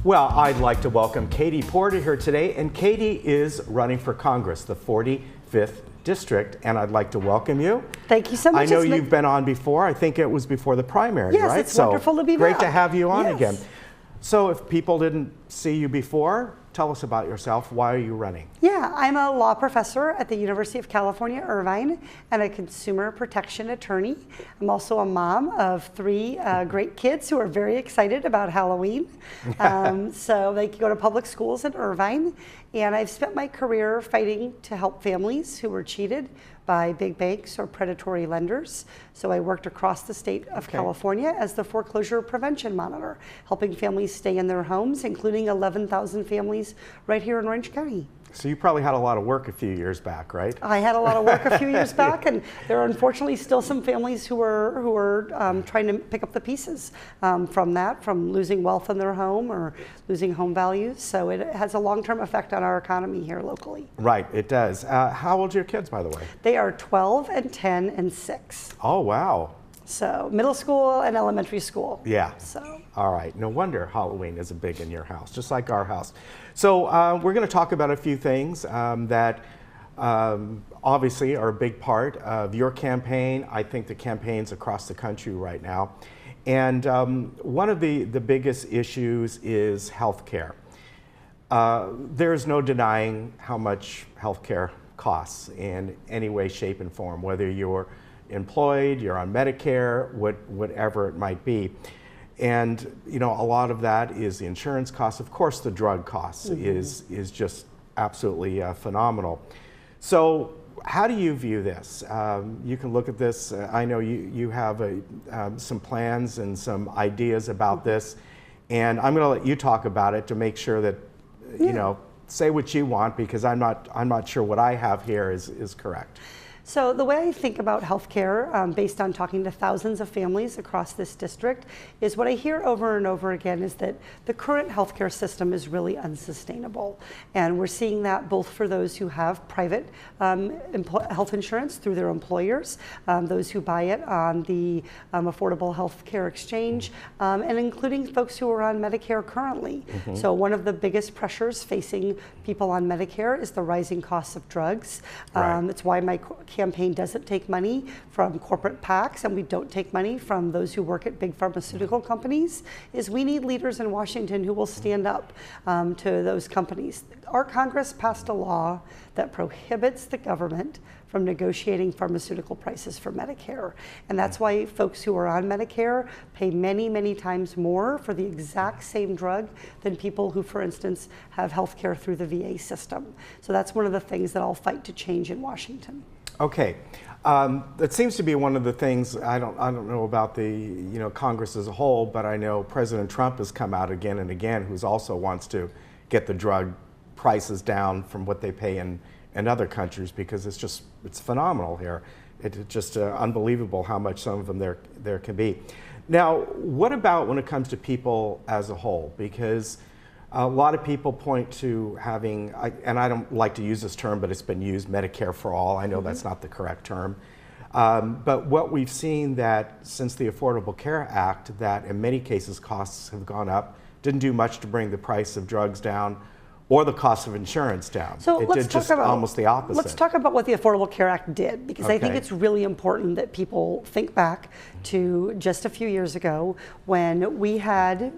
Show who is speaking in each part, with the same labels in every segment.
Speaker 1: Well, I'd like to welcome Katie Porter here today, and Katie is running for Congress, the 45th District, and I'd like to welcome you.
Speaker 2: Thank you so much.
Speaker 1: I know you've been on before. I think it was before the primary,
Speaker 2: yes,
Speaker 1: right?
Speaker 2: Yes, it's wonderful to be back.
Speaker 1: Great to have you on
Speaker 2: yes.
Speaker 1: again. So if people didn't see you before, tell us about yourself. Why are you running?
Speaker 2: Yeah, I'm a law professor at the University of California, Irvine, and a consumer protection attorney. I'm also a mom of three great kids who are very excited about Halloween. So they go to public schools in Irvine, and I've spent my career fighting to help families who were cheated by big banks or predatory lenders. So I worked across the state of California as the foreclosure prevention monitor, helping families stay in their homes, including 11,000 families right here in Orange County.
Speaker 1: So you probably had a lot of work a few years back, right?
Speaker 2: I had a lot of work a few years back, and there are unfortunately still some families who are trying to pick up the pieces from losing wealth in their home or losing home values. So it has a long-term effect on our economy here locally.
Speaker 1: Right, it does. How old are your kids, by the way?
Speaker 2: They are 12 and 10 and 6.
Speaker 1: Oh, wow.
Speaker 2: So middle school and elementary school.
Speaker 1: Yeah.
Speaker 2: So.
Speaker 1: All right. No wonder Halloween is big in your house, just like our house. So we're going to talk about a few things that obviously are a big part of your campaign. I think the campaigns across the country right now. And one of the biggest issues is health care. There's no denying how much health care costs in any way, shape, and form, whether you're employed, you're on Medicare, whatever it might be. And you know, a lot of that is the insurance costs. Of course, the drug costs is just absolutely phenomenal. So how do you view this? You can look at this. I know you have some plans and some ideas about this, and I'm going to let you talk about it to make sure that you know, say what you want, because I'm not sure what I have here is correct.
Speaker 2: So the way I think about healthcare, based on talking to thousands of families across this district, is what I hear over and over again is that the current healthcare system is really unsustainable. And we're seeing that both for those who have private health insurance through their employers, those who buy it on the Affordable Health Care Exchange, and including folks who are on Medicare currently. So one of the biggest pressures facing people on Medicare is the rising costs of drugs. It's why my campaign doesn't take money from corporate PACs, and we don't take money from those who work at big pharmaceutical companies, is we need leaders in Washington who will stand up to those companies. Our Congress passed a law that prohibits the government from negotiating pharmaceutical prices for Medicare. And that's why folks who are on Medicare pay many, many times more for the exact same drug than people who, for instance, have health care through the VA system. So that's one of the things that I'll fight to change in Washington.
Speaker 1: Okay, that seems to be one of the things. I don't know about the Congress as a whole, but I know President Trump has come out again and again, who also wants to get the drug prices down from what they pay in other countries, because it's phenomenal here. It's just unbelievable how much some of them there can be. Now, what about when it comes to people as a whole? Because a lot of people point to having, and I don't like to use this term, but it's been used, Medicare for all. I know that's not the correct term. But what we've seen that since the Affordable Care Act, that in many cases costs have gone up, didn't do much to bring the price of drugs down or the cost of insurance down.
Speaker 2: So
Speaker 1: it did just almost the opposite.
Speaker 2: Let's talk about what the Affordable Care Act did, because I think it's really important that people think back to just a few years ago when we had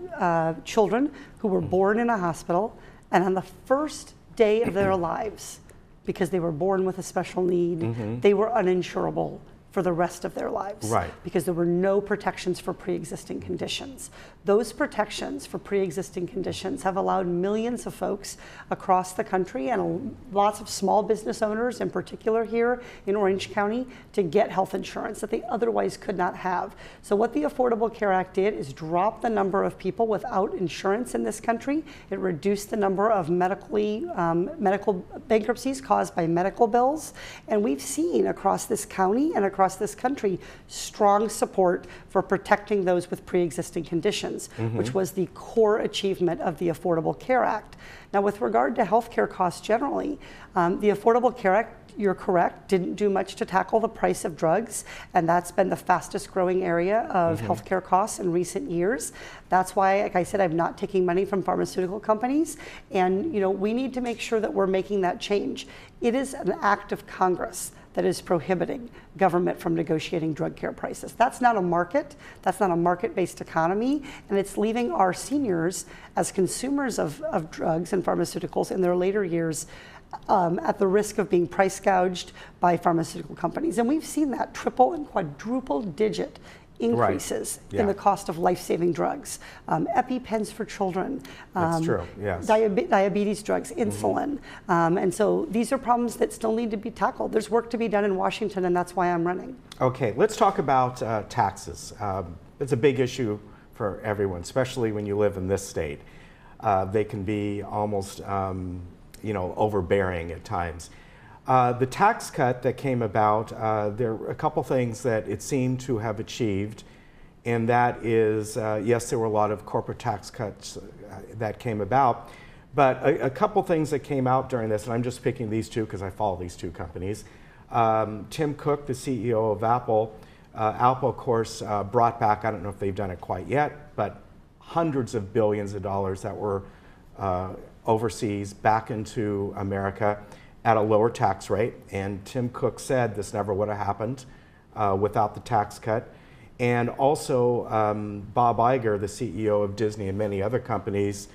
Speaker 2: children who were born in a hospital, and on the first day of their lives, because they were born with a special need, they were uninsurable for the rest of their lives, because there were no protections for pre-existing conditions. Those protections for pre-existing conditions have allowed millions of folks across the country, and lots of small business owners in particular here in Orange County, to get health insurance that they otherwise could not have. So what the Affordable Care Act did is drop the number of people without insurance in this country. It reduced the number of medical bankruptcies caused by medical bills, and we've seen across this county and across this country strong support for protecting those with pre-existing conditions, which was the core achievement of the Affordable Care Act. Now, with regard to healthcare costs generally, the Affordable Care Act you're correct, didn't do much to tackle the price of drugs, and that's been the fastest growing area of healthcare costs in recent years. That's why, like I said, I'm not taking money from pharmaceutical companies, and we need to make sure that we're making that change. It is an act of Congress that is prohibiting government from negotiating drug care prices. That's not a market, that's not a market-based economy, and it's leaving our seniors as consumers of drugs and pharmaceuticals in their later years at the risk of being price gouged by pharmaceutical companies. And we've seen that triple and quadruple digit increases in the cost of life-saving drugs, EpiPens for children,
Speaker 1: That's true. Yes.
Speaker 2: Diabetes drugs, insulin. And so these are problems that still need to be tackled. There's work to be done in Washington, and that's why I'm running.
Speaker 1: Okay, let's talk about taxes. It's a big issue for everyone, especially when you live in this state. They can be almost overbearing at times. The tax cut that came about, there are a couple things that it seemed to have achieved, and that is, yes, there were a lot of corporate tax cuts that came about, but a couple things that came out during this, and I'm just picking these two because I follow these two companies. Tim Cook, the CEO of Apple, of course, brought back, I don't know if they've done it quite yet, but hundreds of billions of dollars that were overseas back into America at a lower tax rate, and Tim Cook said this never would have happened without the tax cut. And also Bob Iger, the CEO of Disney and many other companies,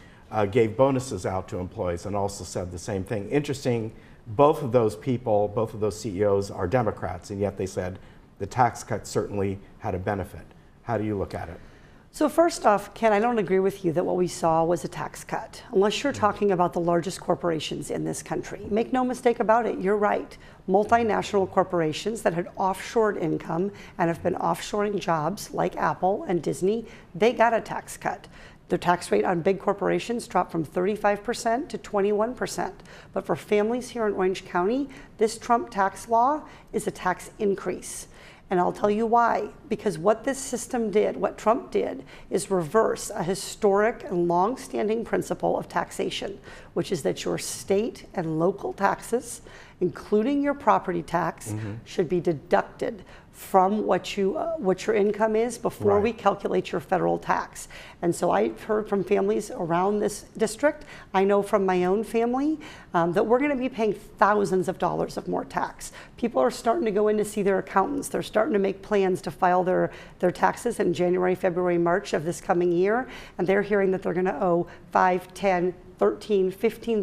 Speaker 1: gave bonuses out to employees and also said the same thing. Interesting, both of those people, both of those CEOs are Democrats, and yet they said the tax cut certainly had a benefit. How do you look at it?
Speaker 2: So first off, Ken, I don't agree with you that what we saw was a tax cut, unless you're talking about the largest corporations in this country. Make no mistake about it, you're right. Multinational corporations that had offshored income and have been offshoring jobs like Apple and Disney, they got a tax cut. The tax rate on big corporations dropped from 35% to 21%. But for families here in Orange County, this Trump tax law is a tax increase. And I'll tell you why. Because what this system did, what Trump did, is reverse a historic and long-standing principle of taxation, which is that your state and local taxes, including your property tax, should be deducted from what your income is before we calculate your federal tax. And so I've heard from families around this district, I know from my own family, that we're gonna be paying thousands of dollars of more tax. People are starting to go in to see their accountants. They're starting to make plans to file their taxes in January, February, March of this coming year, and they're hearing that they're gonna owe $5,000, $10,000, $13,000,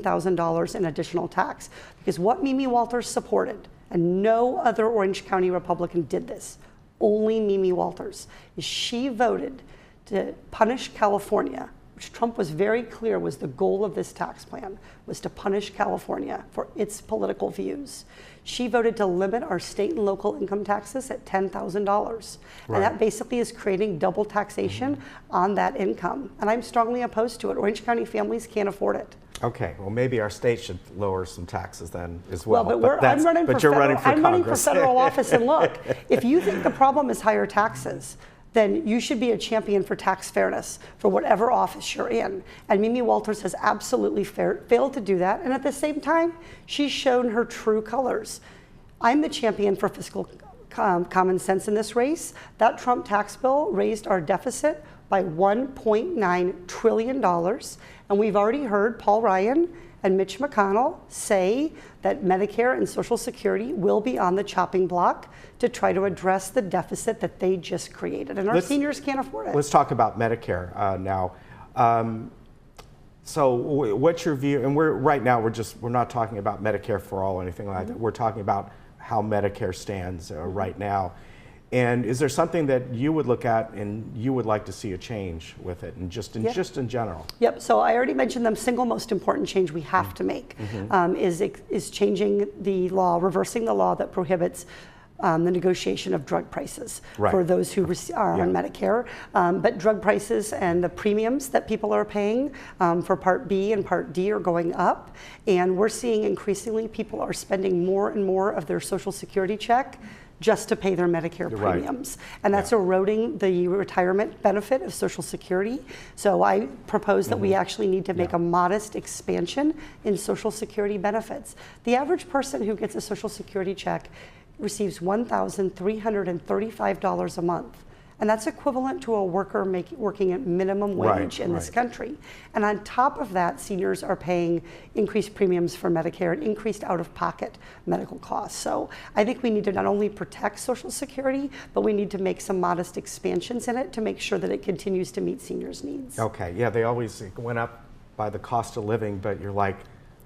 Speaker 2: $15,000 in additional tax. Because what Mimi Walters supported, and no other Orange County Republican did this, only Mimi Walters, is she voted to punish California, which Trump was very clear was the goal of this tax plan, was to punish California for its political views. She voted to limit our state and local income taxes at $10,000. And that basically is creating double taxation on that income. And I'm strongly opposed to it. Orange County families can't afford it.
Speaker 1: Okay, well, maybe our state should lower some taxes then as well.
Speaker 2: I'm running for
Speaker 1: Congress.
Speaker 2: federal office, and look, if you think the problem is higher taxes, then you should be a champion for tax fairness for whatever office you're in. And Mimi Walters has absolutely failed to do that. And at the same time, she's shown her true colors. I'm the champion for fiscal common sense in this race. That Trump tax bill raised our deficit by $1.9 trillion. And we've already heard Paul Ryan and Mitch McConnell say that Medicare and Social Security will be on the chopping block to try to address the deficit that they just created. And our seniors can't afford it.
Speaker 1: Let's talk about Medicare now. So what's your view? And right now we're not talking about Medicare for all or anything like that. We're talking about how Medicare stands right now. And is there something that you would look at and you would like to see a change with it, and just in general? Yep.
Speaker 2: So I already mentioned the single most important change we have to make is changing the law, reversing the law that prohibits the negotiation of drug prices for those who are on Medicare. But drug prices and the premiums that people are paying for Part B and Part D are going up. And we're seeing increasingly people are spending more and more of their Social Security check just to pay their Medicare
Speaker 1: Right.
Speaker 2: premiums. And that's eroding the retirement benefit of Social Security. So I propose that we actually need to make a modest expansion in Social Security benefits. The average person who gets a Social Security check receives $1,335 a month. And that's equivalent to a worker working at minimum wage in this country. And on top of that, seniors are paying increased premiums for Medicare and increased out-of-pocket medical costs. So I think we need to not only protect Social Security, but we need to make some modest expansions in it to make sure that it continues to meet seniors' needs.
Speaker 1: Okay, yeah, they always went up by the cost of living, but you're like,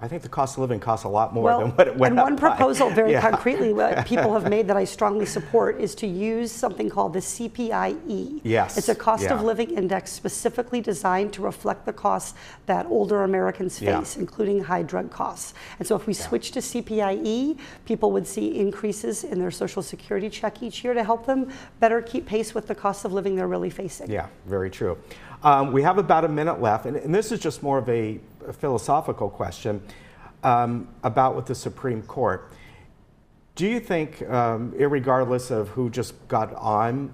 Speaker 1: I think the cost of living costs a lot more than what it went
Speaker 2: and
Speaker 1: up
Speaker 2: one
Speaker 1: by.
Speaker 2: proposal very concretely what people have made that I strongly support is to use something called the CPIE.
Speaker 1: Yes.
Speaker 2: It's a cost of living index specifically designed to reflect the costs that older Americans face, including high drug costs. And so if we switch to CPIE, people would see increases in their Social Security check each year to help them better keep pace with the cost of living they're really facing.
Speaker 1: Yeah, very true. We have about a minute left, and this is just more of a philosophical question about with the Supreme Court. Do you think, irregardless of who just got on,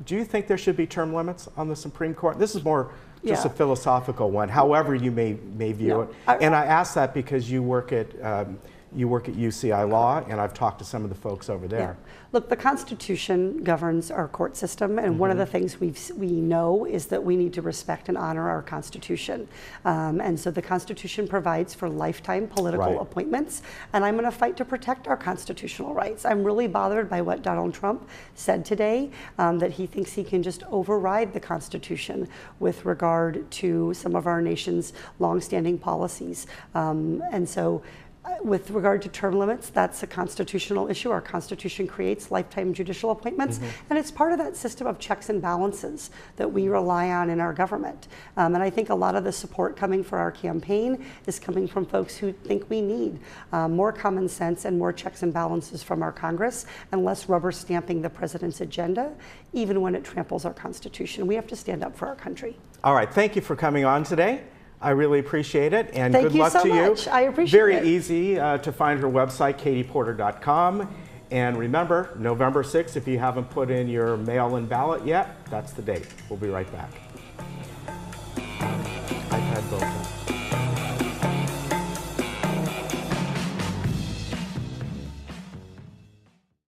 Speaker 1: do you think there should be term limits on the Supreme Court? This is more just a philosophical one, however you may view it. And I ask that because you work at UCI Law, and I've talked to some of the folks over there.
Speaker 2: Look, the Constitution governs our court system, and one of the things we know is that we need to respect and honor our Constitution. And so the Constitution provides for lifetime political appointments, and I'm going to fight to protect our constitutional rights. I'm really bothered by what Donald Trump said today, that he thinks he can just override the Constitution with regard to some of our nation's longstanding policies. And so with regard to term limits, that's a constitutional issue. Our Constitution creates lifetime judicial appointments, and it's part of that system of checks and balances that we rely on in our government. And I think a lot of the support coming for our campaign is coming from folks who think we need more common sense and more checks and balances from our Congress and less rubber stamping the president's agenda, even when it tramples our Constitution. We have to stand up for our country.
Speaker 1: All right, thank you for coming on today. I really appreciate it, and good luck to you.
Speaker 2: Thank you so much. I appreciate it.
Speaker 1: Very easy to find her website, katieporter.com. And remember, November 6th, if you haven't put in your mail-in ballot yet, that's the date. We'll be right back.